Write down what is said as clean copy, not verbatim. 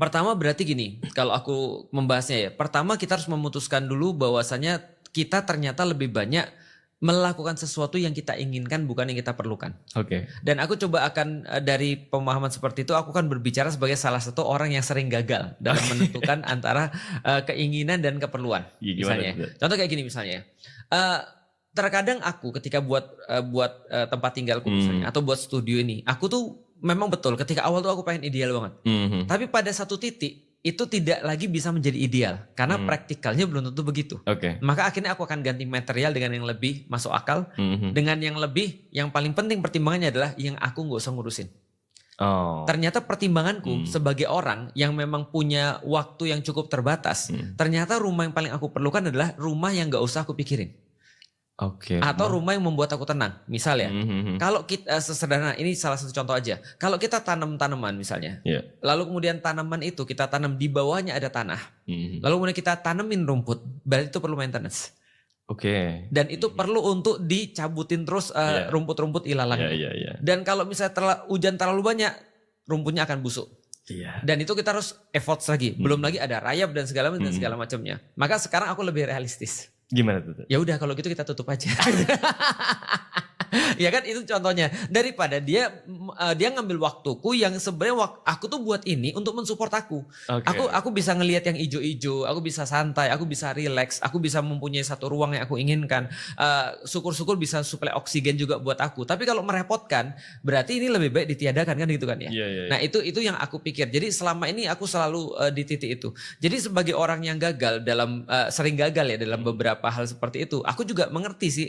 Pertama berarti gini, kalau aku membahasnya ya. Pertama kita harus memutuskan dulu bahwasanya kita ternyata lebih banyak melakukan sesuatu yang kita inginkan bukan yang kita perlukan. Oke. Dan aku coba akan dari pemahaman seperti itu aku kan berbicara sebagai salah satu orang yang sering gagal dalam menentukan antara keinginan dan keperluan. Iya, Misalnya, gimana? contoh kayak gini misalnya. Terkadang aku ketika buat tempat tinggalku misalnya atau buat studio ini, aku tuh memang betul ketika awal tuh aku pengen ideal banget. Tapi pada satu titik itu tidak lagi bisa menjadi ideal karena praktikalnya belum tentu begitu. Oke. Maka akhirnya aku akan ganti material dengan yang lebih masuk akal, dengan yang lebih, yang paling penting pertimbangannya adalah yang aku nggak usah ngurusin. Oh. Ternyata pertimbanganku sebagai orang yang memang punya waktu yang cukup terbatas, ternyata rumah yang paling aku perlukan adalah rumah yang nggak usah aku pikirin. Oke. Atau rumah yang membuat aku tenang. Misal ya, kalau kita sesederhana, ini salah satu contoh aja. Kalau kita tanam tanaman misalnya, lalu kemudian tanaman itu kita tanam di bawahnya ada tanah, lalu kemudian kita tanemin rumput, berarti itu perlu maintenance. Oke. Dan itu perlu untuk dicabutin terus rumput-rumput ilalang. Dan kalau misalnya hujan terlalu banyak, rumputnya akan busuk. Dan itu kita harus effort lagi. Belum lagi ada rayap dan segala macamnya. Maka sekarang aku lebih realistis. Gimana tuh? Ya udah kalau gitu kita tutup aja. Ya kan itu contohnya, daripada dia ngambil waktuku yang sebenarnya aku tuh buat ini untuk mensupport aku. Aku bisa ngelihat yang ijo-ijo, aku bisa santai, aku bisa relax, aku bisa mempunyai satu ruang yang aku inginkan. Syukur-syukur bisa suplai oksigen juga buat aku. Tapi kalau merepotkan, berarti ini lebih baik ditiadakan kan gitu kan ya. Nah itu yang aku pikir. Jadi selama ini aku selalu di titik itu. Jadi sebagai orang yang gagal sering gagal ya dalam beberapa hal seperti itu, aku juga mengerti sih,